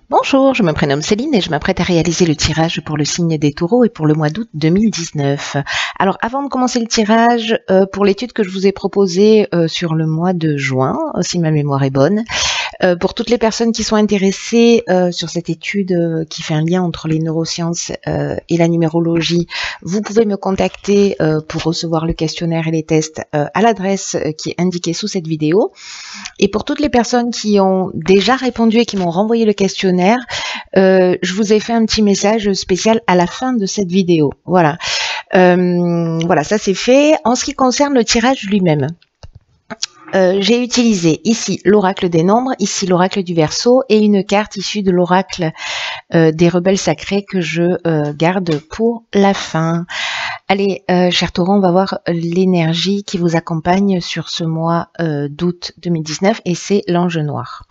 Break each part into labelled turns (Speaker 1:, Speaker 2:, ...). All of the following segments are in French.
Speaker 1: Bonjour, je me prénomme Céline et je m'apprête à réaliser le tirage pour le signe des Taureaux et pour le mois d'août 2019. Alors avant de commencer le tirage, pour l'étude que je vous ai proposée sur le mois de juin, si ma mémoire est bonne, pour toutes les personnes qui sont intéressées sur cette étude qui fait un lien entre les neurosciences et la numérologie, vous pouvez me contacter pour recevoir le questionnaire et les tests à l'adresse qui est indiquée sous cette vidéo. Et pour toutes les personnes qui ont déjà répondu et qui m'ont renvoyé le questionnaire, je vous ai fait un petit message spécial à la fin de cette vidéo. Voilà, voilà, ça c'est fait. En ce qui concerne le tirage lui-même, j'ai utilisé ici l'oracle des nombres, ici l'oracle du Verseau et une carte issue de l'oracle des rebelles sacrés que je garde pour la fin. Allez, chers taureaux, on va voir l'énergie qui vous accompagne sur ce mois d'août 2019 et c'est l'ange noir.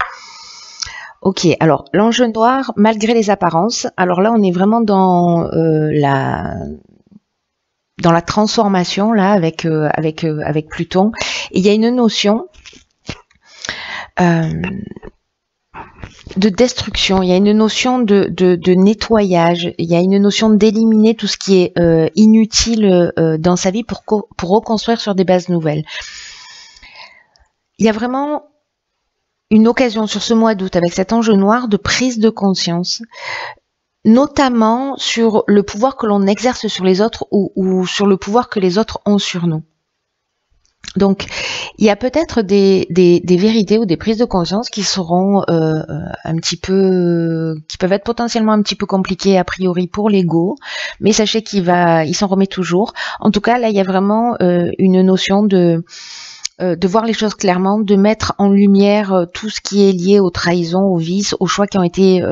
Speaker 1: Ok, alors l'ange noir, malgré les apparences, alors là on est vraiment dans la transformation là avec Pluton. Et il y a une notion de destruction, il y a une notion de nettoyage, il y a une notion d'éliminer tout ce qui est inutile dans sa vie pour reconstruire sur des bases nouvelles. Il y a vraiment une occasion sur ce mois d'août avec cet ange noir de prise de conscience, notamment sur le pouvoir que l'on exerce sur les autres ou sur le pouvoir que les autres ont sur nous. Donc, il y a peut-être des vérités ou des prises de conscience qui seront qui peuvent être potentiellement un petit peu compliquées a priori pour l'ego, mais sachez il s'en remet toujours. En tout cas, là, il y a vraiment une notion de voir les choses clairement, de mettre en lumière tout ce qui est lié aux trahisons, aux vices, aux choix qui ont été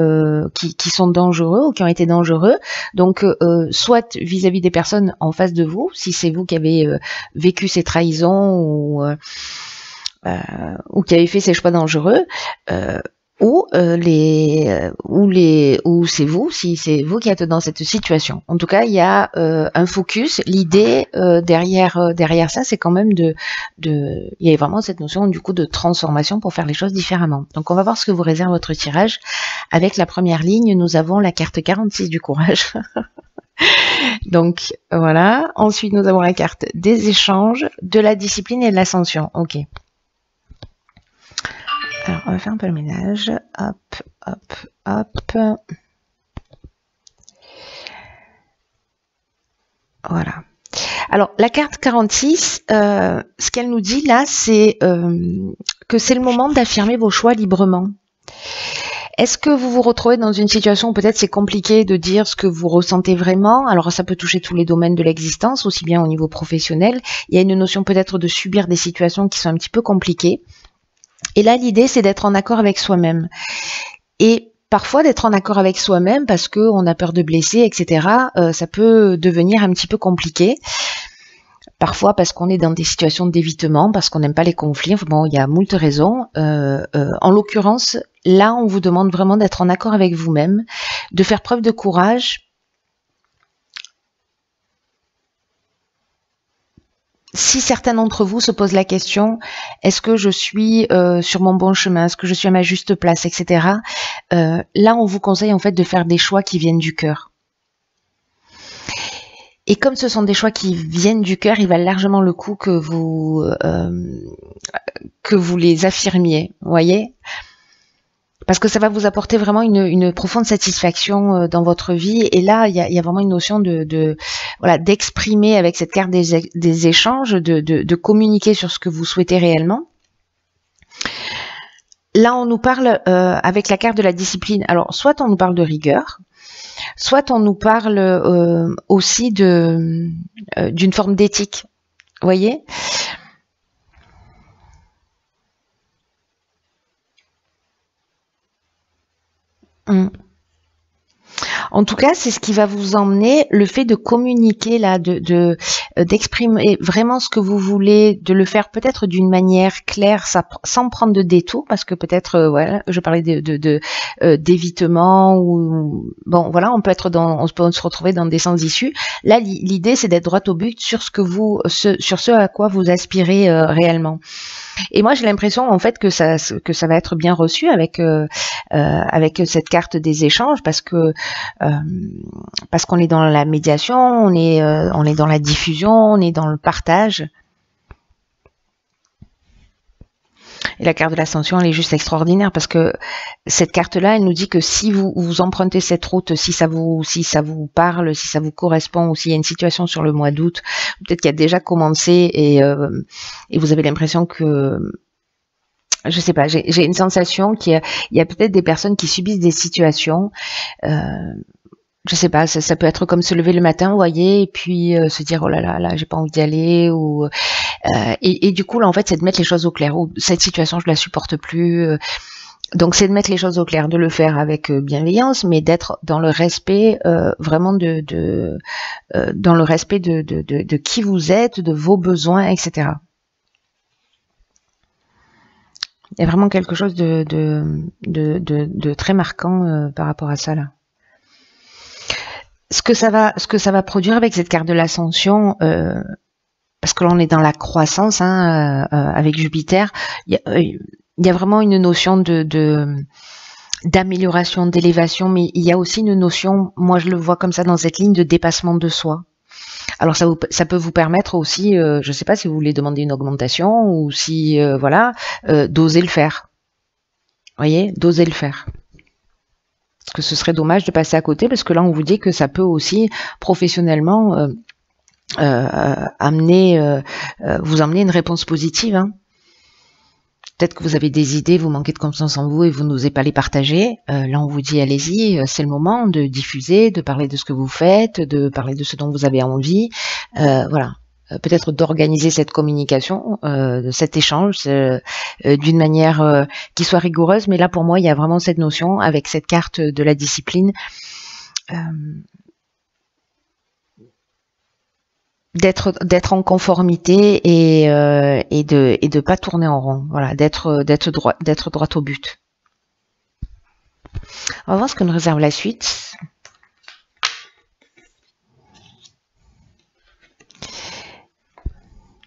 Speaker 1: qui sont dangereux ou qui ont été dangereux. Donc soit vis-à-vis des personnes en face de vous, si c'est vous qui avez vécu ces trahisons ou qui avez fait ces choix dangereux, ou c'est vous, si c'est vous qui êtes dans cette situation. En tout cas, il y a un focus. L'idée derrière ça, c'est quand même il y a vraiment cette notion du coup de transformation pour faire les choses différemment. Donc on va voir ce que vous réserve votre tirage. Avec la première ligne, nous avons la carte 46 du courage. Donc voilà. Ensuite, nous avons la carte des échanges, de la discipline et de l'ascension. Ok. Alors, on va faire un peu le ménage. Hop, hop, hop. Voilà. Alors, la carte 46, ce qu'elle nous dit là, c'est que c'est le moment d'affirmer vos choix librement. Est-ce que vous vous retrouvez dans une situation où peut-être c'est compliqué de dire ce que vous ressentez vraiment? Alors, ça peut toucher tous les domaines de l'existence, aussi bien au niveau professionnel. Il y a une notion peut-être de subir des situations qui sont un petit peu compliquées. Et là, l'idée, c'est d'être en accord avec soi-même. Et parfois, d'être en accord avec soi-même parce qu'on a peur de blesser, etc., ça peut devenir un petit peu compliqué. Parfois parce qu'on est dans des situations d'évitement, parce qu'on n'aime pas les conflits. Enfin, bon, il y a moult raisons. En l'occurrence, là, on vous demande vraiment d'être en accord avec vous-même, de faire preuve de courage. Si certains d'entre vous se posent la question, est-ce que je suis sur mon bon chemin, est-ce que je suis à ma juste place, etc. Là, on vous conseille en fait de faire des choix qui viennent du cœur. Et comme ce sont des choix qui viennent du cœur, il valent largement le coup que vous les affirmiez, vous voyez ? Parce que ça va vous apporter vraiment une profonde satisfaction dans votre vie. Et là, il y a vraiment une notion voilà, d'exprimer avec cette carte des échanges, de communiquer sur ce que vous souhaitez réellement. Là, on nous parle avec la carte de la discipline. Alors, soit on nous parle de rigueur, soit on nous parle aussi d'une forme d'éthique. Vous voyez ? En tout cas, c'est ce qui va vous emmener, le fait de communiquer là, d'exprimer vraiment ce que vous voulez, de le faire peut-être d'une manière claire, sans prendre de détour, parce que peut-être, voilà, je parlais d'évitement ou bon, voilà, on peut se retrouver dans des sens issus. Là, l'idée, c'est d'être droit au but sur sur ce à quoi vous aspirez réellement. Et moi, j'ai l'impression en fait que ça va être bien reçu avec cette carte des échanges, parce qu'on est dans la médiation, on est dans la diffusion, on est dans le partage. Et la carte de l'ascension, elle est juste extraordinaire, parce que cette carte-là, elle nous dit que si vous empruntez cette route, si ça vous parle, si ça vous correspond, ou s'il y a une situation sur le mois d'août, peut-être qu'il a déjà commencé et vous avez l'impression que, je sais pas, j'ai une sensation qu'il y a peut-être des personnes qui subissent des situations. Je sais pas, ça peut être comme se lever le matin, vous voyez, et puis se dire oh là, j'ai pas envie d'y aller, ou et du coup là en fait c'est de mettre les choses au clair. Ou cette situation je la supporte plus. Donc c'est de mettre les choses au clair, de le faire avec bienveillance, mais d'être dans le respect vraiment dans le respect de qui vous êtes, de vos besoins, etc. Il y a vraiment quelque chose de très marquant par rapport à ça là. Ce que ça va produire avec cette carte de l'ascension, parce que là on est dans la croissance avec Jupiter, il y a vraiment une notion d'amélioration, d'élévation, mais il y a aussi une notion, moi je le vois comme ça dans cette ligne, de dépassement de soi. Alors ça peut vous permettre aussi, je ne sais pas si vous voulez demander une augmentation, ou si voilà, d'oser le faire. Vous voyez, d'oser le faire. Parce que ce serait dommage de passer à côté, parce que là on vous dit que ça peut aussi professionnellement vous amener une réponse positive. Peut-être que vous avez des idées, vous manquez de confiance en vous et vous n'osez pas les partager. Là on vous dit allez-y, c'est le moment de diffuser, de parler de ce que vous faites, de parler de ce dont vous avez envie. Voilà. Peut-être d'organiser cette communication, cet échange d'une manière qui soit rigoureuse, mais là pour moi il y a vraiment cette notion avec cette carte de la discipline d'être en conformité et de pas tourner en rond, voilà, d'être droit au but. On va voir ce que nous réserve la suite.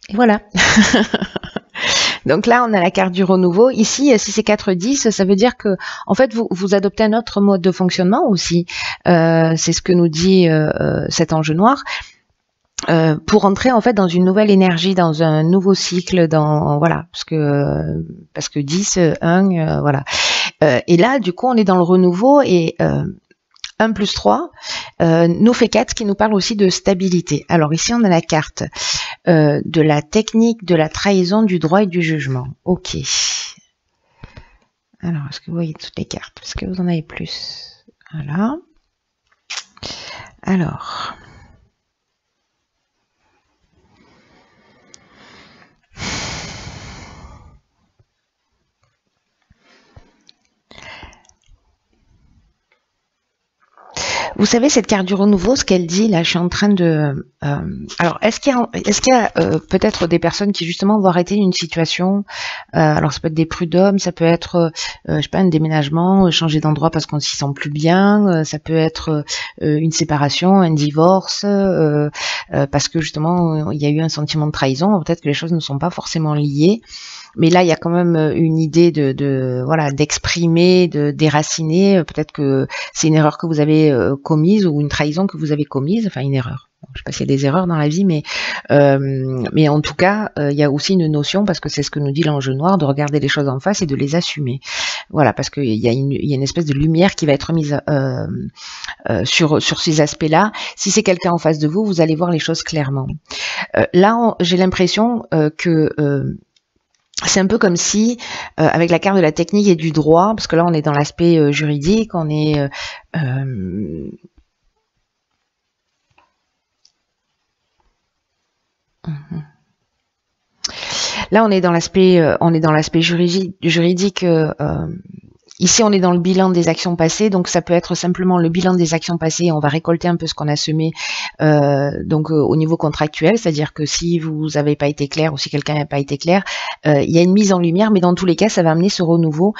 Speaker 1: Et voilà. Donc là, on a la carte du renouveau. Ici, si c'est 4-10, ça veut dire que, en fait, vous adoptez un autre mode de fonctionnement aussi. C'est ce que nous dit cet ange noir. Pour entrer en fait dans une nouvelle énergie, dans un nouveau cycle, voilà, parce que 10, 1, voilà. Et là, du coup, on est dans le renouveau, et 1 plus 3 nous fait 4, qui nous parle aussi de stabilité. Alors ici, on a la carte de la technique, de la trahison, du droit et du jugement. Ok. Alors, est-ce que vous voyez toutes les cartes? Est-ce que vous en avez plus? Voilà. Alors... Vous savez, cette carte du renouveau, ce qu'elle dit, là, je suis en train de... alors, est-ce qu'il y a peut-être des personnes qui, justement, vont arrêter une situation, alors, ça peut être des prud'hommes, ça peut être, je sais pas, un déménagement, changer d'endroit parce qu'on s'y sent plus bien, ça peut être une séparation, un divorce, parce que, justement, il y a eu un sentiment de trahison, peut-être que les choses ne sont pas forcément liées. Mais là, il y a quand même une idée voilà, d'exprimer, de déraciner. Peut-être que c'est une erreur que vous avez commise, ou une trahison que vous avez commise. Enfin, une erreur. Je sais pas s'il y a des erreurs dans la vie, mais en tout cas, il y a aussi une notion, parce que c'est ce que nous dit l'ange noir, de regarder les choses en face et de les assumer. Voilà, parce qu'il y a une espèce de lumière qui va être mise sur ces aspects-là. Si c'est quelqu'un en face de vous, vous allez voir les choses clairement. Là, j'ai l'impression que c'est un peu comme si, avec la carte de la technique et du droit, parce que là on est dans l'aspect juridique, on est là on est dans l'aspect juridique Ici, on est dans le bilan des actions passées, donc ça peut être simplement le bilan des actions passées. On va récolter un peu ce qu'on a semé au niveau contractuel, c'est-à-dire que si vous n'avez pas été clair ou si quelqu'un n'a pas été clair, il y a une mise en lumière, mais dans tous les cas, ça va amener ce renouveau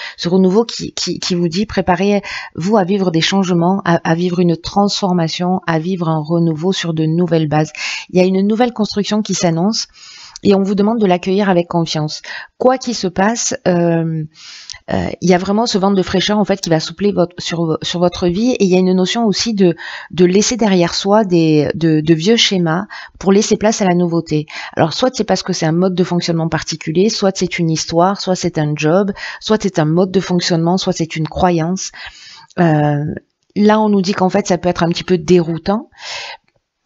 Speaker 1: qui vous dit préparez-vous à vivre des changements, à vivre une transformation, à vivre un renouveau sur de nouvelles bases. Il y a une nouvelle construction qui s'annonce et on vous demande de l'accueillir avec confiance. Quoi qu'il se passe, il y a vraiment ce vent de fraîcheur en fait qui va souffler sur votre vie, et il y a une notion aussi de laisser derrière soi de vieux schémas pour laisser place à la nouveauté. Alors soit c'est parce que c'est un mode de fonctionnement particulier, soit c'est une histoire, soit c'est un job, soit c'est un mode de fonctionnement, soit c'est une croyance. Là on nous dit qu'en fait ça peut être un petit peu déroutant,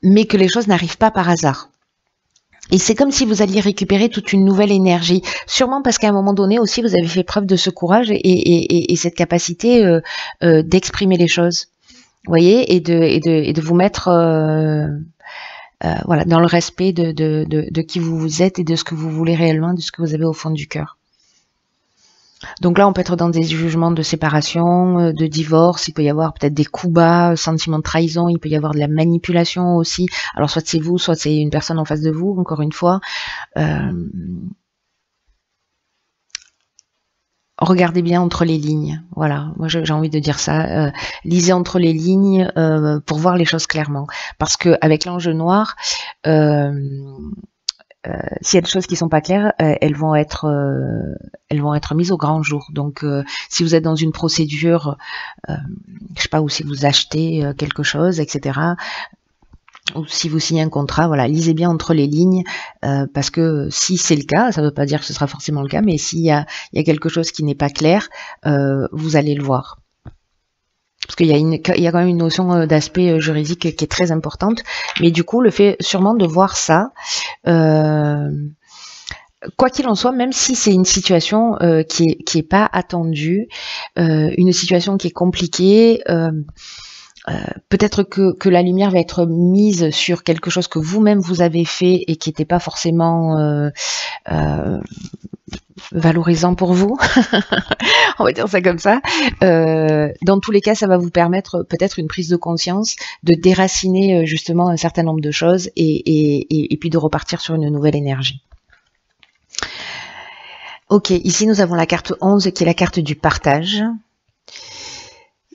Speaker 1: mais que les choses n'arrivent pas par hasard. Et c'est comme si vous alliez récupérer toute une nouvelle énergie, sûrement parce qu'à un moment donné aussi vous avez fait preuve de ce courage et cette capacité d'exprimer les choses, vous voyez, et de vous mettre voilà, dans le respect de qui vous êtes et de ce que vous voulez réellement, de ce que vous avez au fond du cœur. Donc là, on peut être dans des jugements de séparation, de divorce, il peut y avoir peut-être des coups bas, sentiments de trahison, il peut y avoir de la manipulation aussi. Alors soit c'est vous, soit c'est une personne en face de vous, encore une fois. Regardez bien entre les lignes, voilà, moi j'ai envie de dire ça, lisez entre les lignes pour voir les choses clairement. Parce qu'avec l'ange noir, s'il y a des choses qui sont pas claires, elles vont être mises au grand jour. Donc, si vous êtes dans une procédure, je sais pas, ou si vous achetez quelque chose, etc., ou si vous signez un contrat, voilà, lisez bien entre les lignes, parce que si c'est le cas, ça ne veut pas dire que ce sera forcément le cas, mais s'il y a quelque chose qui n'est pas clair, vous allez le voir. Parce qu'il y a quand même une notion d'aspect juridique qui est très importante, mais du coup le fait sûrement de voir ça, quoi qu'il en soit, même si c'est une situation qui est pas attendue, une situation qui est compliquée, peut-être que la lumière va être mise sur quelque chose que vous-même vous avez fait et qui n'était pas forcément valorisant pour vous, on va dire ça comme ça. Dans tous les cas, ça va vous permettre peut-être une prise de conscience, de déraciner justement un certain nombre de choses et puis de repartir sur une nouvelle énergie. Ok, ici nous avons la carte 11 qui est la carte du partage.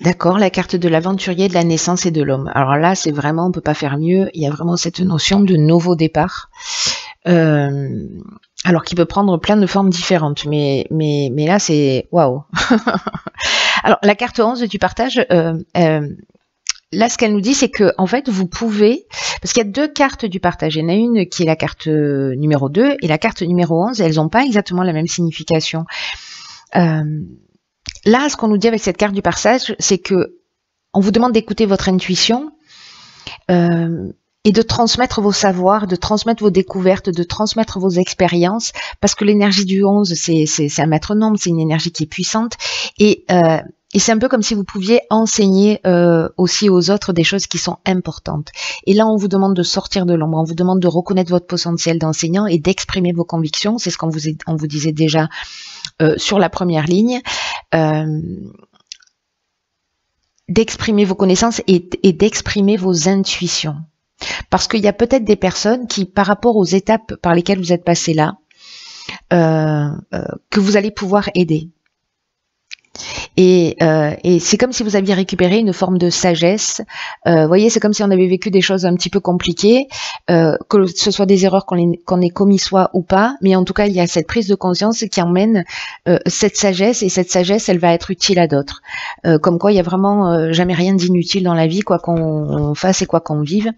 Speaker 1: D'accord, la carte de l'aventurier, de la naissance et de l'homme. Alors là, c'est vraiment, on peut pas faire mieux. Il y a vraiment cette notion de nouveau départ. Alors qui peut prendre plein de formes différentes, mais là c'est waouh. Alors la carte 11 du partage, là ce qu'elle nous dit c'est que en fait vous pouvez, parce qu'il y a deux cartes du partage, il y en a une qui est la carte numéro 2 et la carte numéro 11, elles n'ont pas exactement la même signification. Là ce qu'on nous dit avec cette carte du partage, c'est que on vous demande d'écouter votre intuition, et de transmettre vos savoirs, de transmettre vos découvertes, de transmettre vos expériences, parce que l'énergie du 11, c'est un maître nombre, c'est une énergie qui est puissante, et c'est un peu comme si vous pouviez enseigner aussi aux autres des choses qui sont importantes. Et là, on vous demande de sortir de l'ombre, on vous demande de reconnaître votre potentiel d'enseignant et d'exprimer vos convictions, c'est ce qu'on vous disait déjà sur la première ligne, d'exprimer vos connaissances et d'exprimer vos intuitions. Parce qu'il y a peut-être des personnes qui, par rapport aux étapes par lesquelles vous êtes passé là, que vous allez pouvoir aider. Et c'est comme si vous aviez récupéré une forme de sagesse. Vous voyez, c'est comme si on avait vécu des choses un petit peu compliquées, que ce soit des erreurs qu'on ait commis soit ou pas, mais en tout cas, il y a cette prise de conscience qui emmène cette sagesse, et cette sagesse, elle va être utile à d'autres. Comme quoi, il y a vraiment jamais rien d'inutile dans la vie, quoi qu'on fasse et quoi qu'on vive.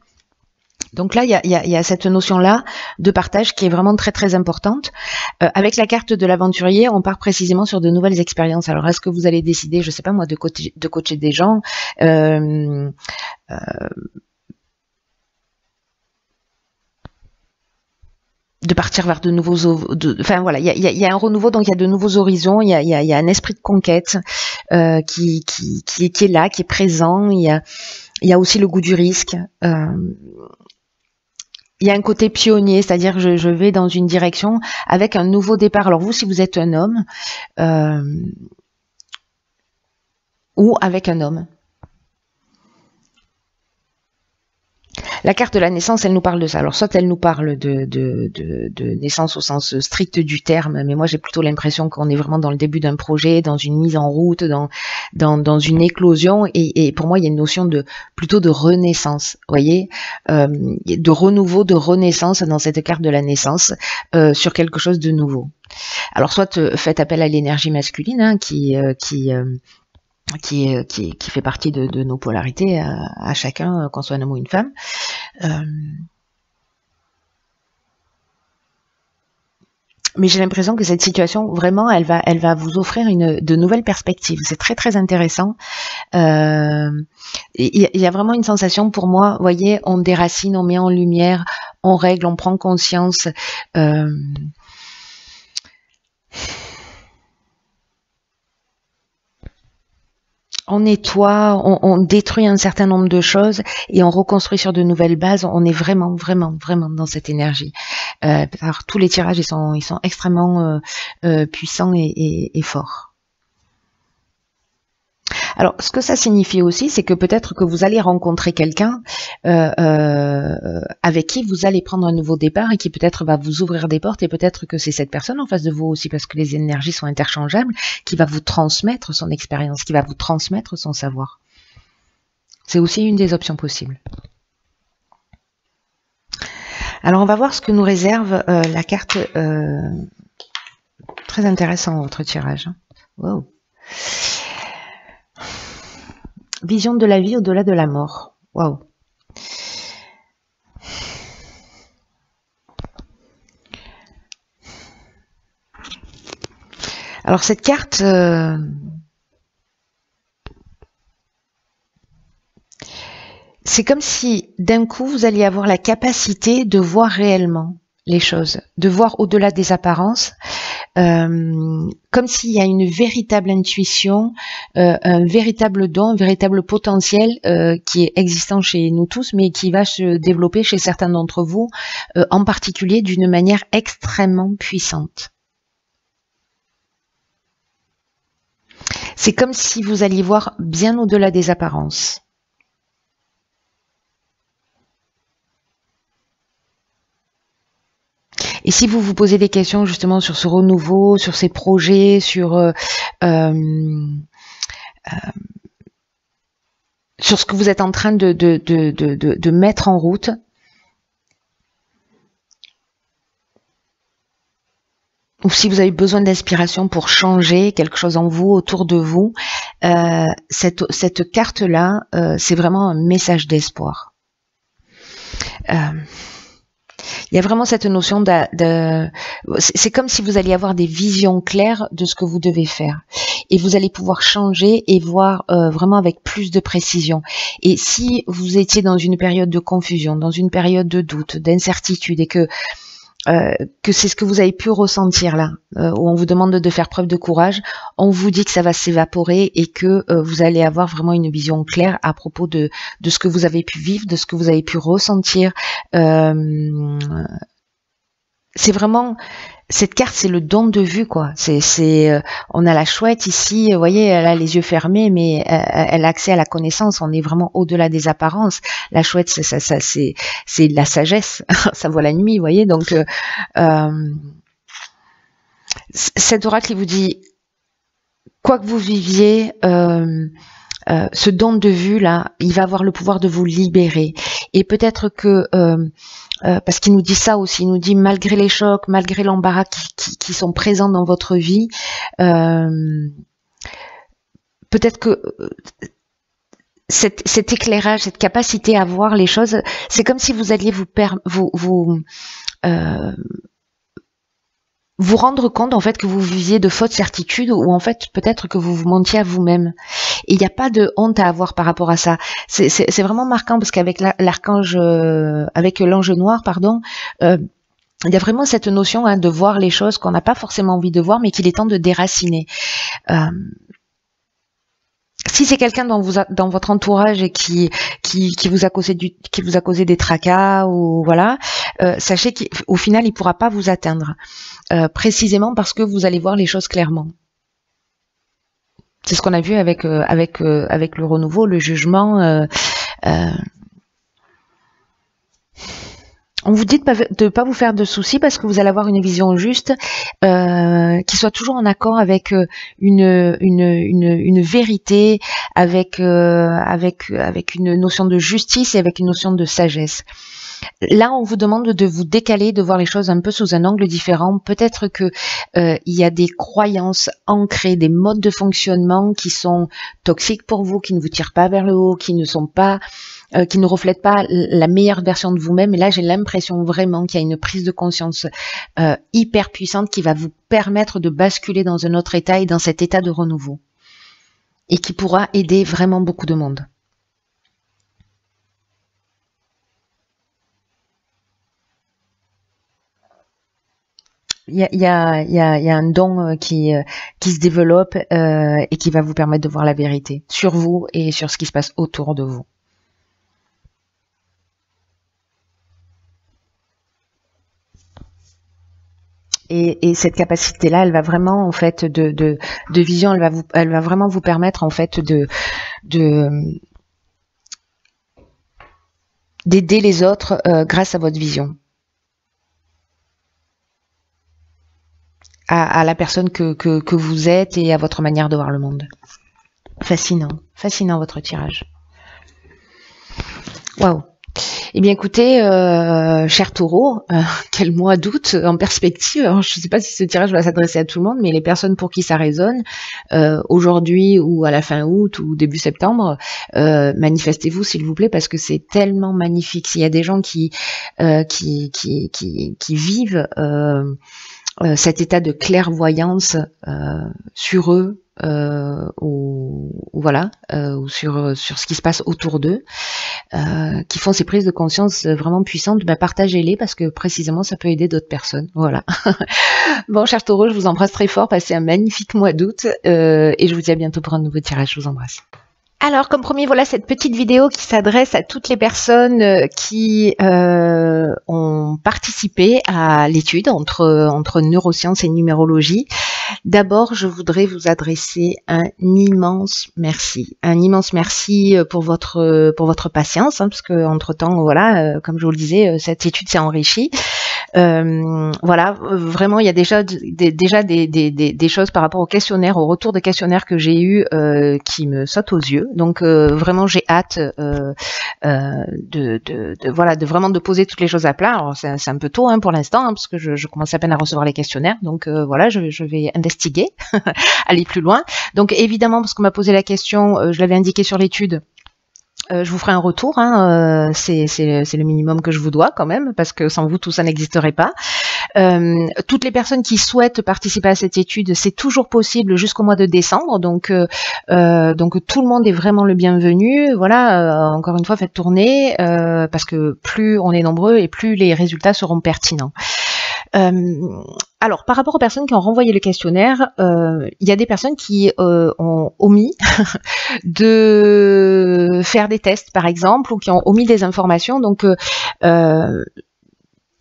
Speaker 1: Donc là, il y a cette notion-là de partage qui est vraiment très très importante. Avec la carte de l'aventurier, on part précisément sur de nouvelles expériences. Alors, est-ce que vous allez décider, je sais pas moi, de coacher des gens, de partir vers de nouveaux, enfin voilà, il y a un renouveau, donc il y a de nouveaux horizons, il y a un esprit de conquête qui est là, qui est présent. Il y a aussi le goût du risque. Il y a un côté pionnier, c'est-à-dire que je vais dans une direction avec un nouveau départ. Alors vous, si vous êtes un homme, ou avec un homme. La carte de la naissance, elle nous parle de ça. Alors, soit elle nous parle de naissance au sens strict du terme, mais moi j'ai plutôt l'impression qu'on est vraiment dans le début d'un projet, dans une mise en route, dans une éclosion, et pour moi il y a une notion plutôt de renaissance, vous voyez, de renouveau, de renaissance dans cette carte de la naissance, sur quelque chose de nouveau. Alors, soit faites appel à l'énergie masculine, hein, qui fait partie de nos polarités à chacun, qu'on soit un homme ou une femme. Mais j'ai l'impression que cette situation, vraiment, elle va vous offrir de nouvelles perspectives. C'est très très intéressant. Il y a vraiment une sensation pour moi, vous voyez, on déracine, on met en lumière, on règle, on prend conscience. On nettoie, on détruit un certain nombre de choses et on reconstruit sur de nouvelles bases. On est vraiment, vraiment, vraiment dans cette énergie. Alors, tous les tirages, ils sont extrêmement puissants et forts. Alors, ce que ça signifie aussi, c'est que peut-être que vous allez rencontrer quelqu'un avec qui vous allez prendre un nouveau départ et qui peut-être va vous ouvrir des portes, et peut-être que c'est cette personne en face de vous aussi, parce que les énergies sont interchangeables, qui va vous transmettre son expérience, qui va vous transmettre son savoir. C'est aussi une des options possibles. Alors, on va voir ce que nous réserve la carte. Très intéressant, votre tirage. Wow. Vision de la vie au-delà de la mort. Waouh. Alors cette carte, c'est comme si d'un coup vous alliez avoir la capacité de voir réellement les choses, de voir au-delà des apparences. Comme s'il y a une véritable intuition, un véritable don, un véritable potentiel qui est existant chez nous tous, mais qui va se développer chez certains d'entre vous, en particulier d'une manière extrêmement puissante. C'est comme si vous alliez voir bien au-delà des apparences. Et si vous vous posez des questions justement sur ce renouveau, sur ces projets, sur ce que vous êtes en train de mettre en route, ou si vous avez besoin d'inspiration pour changer quelque chose en vous, autour de vous, cette carte-là, c'est vraiment un message d'espoir. Il y a vraiment cette notion c'est comme si vous alliez avoir des visions claires de ce que vous devez faire. Et vous allez pouvoir changer et voir vraiment avec plus de précision. Et si vous étiez dans une période de confusion, dans une période de doute, d'incertitude, et que c'est ce que vous avez pu ressentir là, où on vous demande de faire preuve de courage, on vous dit que ça va s'évaporer et que vous allez avoir vraiment une vision claire à propos de ce que vous avez pu vivre, de ce que vous avez pu ressentir. C'est vraiment... Cette carte, c'est le don de vue, quoi. On a la chouette ici, vous voyez, elle a les yeux fermés, mais elle a accès à la connaissance. On est vraiment au-delà des apparences. La chouette, c'est de la sagesse. Ça voit la nuit, vous voyez. Donc, cet oracle, il vous dit, quoi que vous viviez, ce don de vue là, il va avoir le pouvoir de vous libérer. Et peut-être que parce qu'il nous dit ça aussi, il nous dit malgré les chocs, malgré l'embarras qui sont présents dans votre vie, peut-être que cet éclairage, cette capacité à voir les choses, c'est comme si vous alliez vous rendre compte en fait que vous viviez de fausses certitudes, ou en fait peut-être que vous vous mentiez à vous-même. Et il n'y a pas de honte à avoir par rapport à ça. C'est vraiment marquant parce qu'avec l'archange, avec l'ange noir, pardon, il y a vraiment cette notion de voir les choses qu'on n'a pas forcément envie de voir, mais qu'il est temps de déraciner. Si c'est quelqu'un dans votre entourage et qui vous a causé des tracas, ou voilà, sachez qu'au final il pourra pas vous atteindre, précisément parce que vous allez voir les choses clairement. C'est ce qu'on a vu avec le renouveau, le jugement. On vous dit de pas vous faire de soucis parce que vous allez avoir une vision juste qui soit toujours en accord avec une vérité, avec une notion de justice et avec une notion de sagesse. Là, on vous demande de vous décaler, de voir les choses un peu sous un angle différent. Peut-être que il y a des croyances ancrées, des modes de fonctionnement qui sont toxiques pour vous, qui ne vous tirent pas vers le haut, qui ne sont pas qui ne reflètent pas la meilleure version de vous-même. Et là, j'ai l'impression vraiment qu'il y a une prise de conscience hyper puissante qui va vous permettre de basculer dans un autre état et dans cet état de renouveau. Et qui pourra aider vraiment beaucoup de monde. Il y a un don qui se développe et qui va vous permettre de voir la vérité sur vous et sur ce qui se passe autour de vous. Et cette capacité-là, elle va vraiment en fait de vision, elle va vraiment vous permettre en fait d'aider les autres grâce à votre vision, à la personne que vous êtes et à votre manière de voir le monde. Fascinant, fascinant votre tirage. Waouh. Eh bien écoutez, cher Taureau, quel mois d'août en perspective. Alors, je ne sais pas si ce tirage va s'adresser à tout le monde, mais les personnes pour qui ça résonne, aujourd'hui ou à la fin août ou début septembre, manifestez-vous s'il vous plaît parce que c'est tellement magnifique. S'il y a des gens qui vivent cet état de clairvoyance sur eux, ou voilà, ou sur ce qui se passe autour d'eux, qui font ces prises de conscience vraiment puissantes, ben partagez-les parce que précisément ça peut aider d'autres personnes. Voilà. Bon, cher Taureau, je vous embrasse très fort, passez un magnifique mois d'août et je vous dis à bientôt pour un nouveau tirage. Je vous embrasse. Alors, comme promis, voilà cette petite vidéo qui s'adresse à toutes les personnes qui ont participé à l'étude entre neurosciences et numérologie. D'abord, je voudrais vous adresser un immense merci. Un immense merci pour votre patience, hein, parce que entre-temps, voilà, comme je vous le disais, cette étude s'est enrichie. Voilà, vraiment, il y a déjà des choses par rapport au questionnaire, au retour des questionnaires que j'ai eu qui me sautent aux yeux. Donc vraiment, j'ai hâte de vraiment de poser toutes les choses à plat. Alors c'est un peu tôt hein, pour l'instant, hein, parce que je commence à peine à recevoir les questionnaires. Donc voilà, je vais investiguer, aller plus loin. Donc évidemment, parce qu'on m'a posé la question, je l'avais indiqué sur l'étude. Je vous ferai un retour, hein, c'est le minimum que je vous dois quand même, parce que sans vous tout ça n'existerait pas. Toutes les personnes qui souhaitent participer à cette étude, c'est toujours possible jusqu'au mois de décembre, donc tout le monde est vraiment le bienvenu. Voilà, encore une fois, faites tourner, parce que plus on est nombreux et plus les résultats seront pertinents. Alors, par rapport aux personnes qui ont renvoyé le questionnaire, il y a des personnes qui ont omis de faire des tests, par exemple, ou qui ont omis des informations. Donc,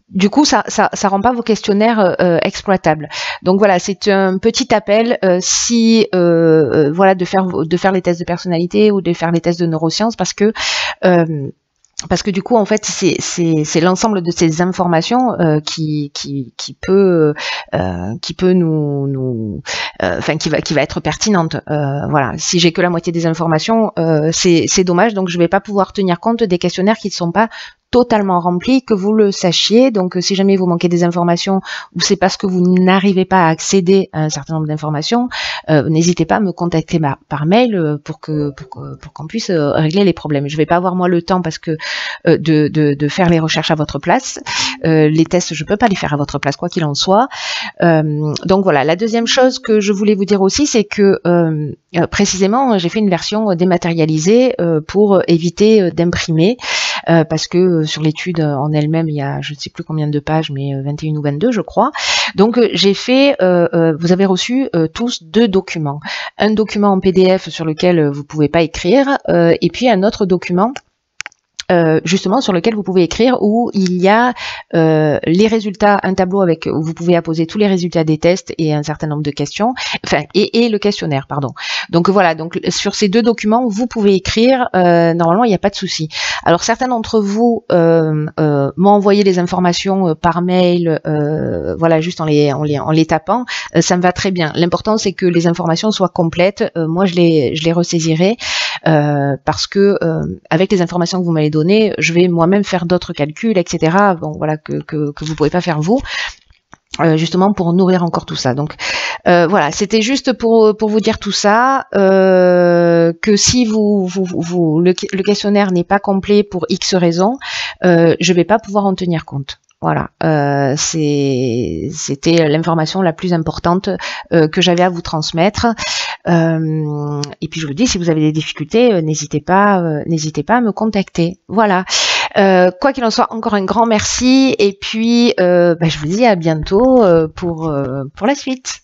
Speaker 1: du coup, ça rend pas vos questionnaires exploitables. Donc voilà, c'est un petit appel voilà de faire les tests de personnalité ou de faire les tests de neurosciences parce que du coup en fait c'est l'ensemble de ces informations qui peut nous enfin qui va être pertinente. Voilà, si j'ai que la moitié des informations, c'est dommage, donc je vais pas pouvoir tenir compte des questionnaires qui ne sont pas totalement rempli, que vous le sachiez. Donc si jamais vous manquez des informations ou c'est parce que vous n'arrivez pas à accéder à un certain nombre d'informations, n'hésitez pas à me contacter par mail pour qu'on puisse régler les problèmes. Je vais pas avoir moi le temps parce que de faire les recherches à votre place. Les tests, je peux pas les faire à votre place quoi qu'il en soit. Donc voilà, la deuxième chose que je voulais vous dire aussi, c'est que précisément j'ai fait une version dématérialisée pour éviter d'imprimer. Parce que sur l'étude en elle-même, il y a je ne sais plus combien de pages, mais 21 ou 22 je crois. Donc j'ai fait, vous avez reçu tous 2 documents. Un document en PDF sur lequel vous pouvez pas écrire, et puis un autre document justement sur lequel vous pouvez écrire, où il y a les résultats, un tableau avec où vous pouvez apposer tous les résultats des tests et un certain nombre de questions, enfin et le questionnaire, pardon. Donc voilà, donc sur ces deux documents, vous pouvez écrire, normalement il n'y a pas de souci. Alors certains d'entre vous m'ont envoyé les informations par mail, voilà, juste en les tapant, ça me va très bien. L'important c'est que les informations soient complètes. Moi je les ressaisirai parce que avec les informations que vous m'avez données, je vais moi-même faire d'autres calculs, etc. Bon, voilà, que vous pouvez pas faire vous. Justement pour nourrir encore tout ça. Donc voilà, c'était juste pour vous dire tout ça, que si le questionnaire n'est pas complet pour X raisons, je vais pas pouvoir en tenir compte. Voilà, c'était l'information la plus importante que j'avais à vous transmettre. Et puis je vous dis, si vous avez des difficultés, n'hésitez pas à me contacter. Voilà. Quoi qu'il en soit, encore un grand merci. Et puis, je vous dis à bientôt pour la suite.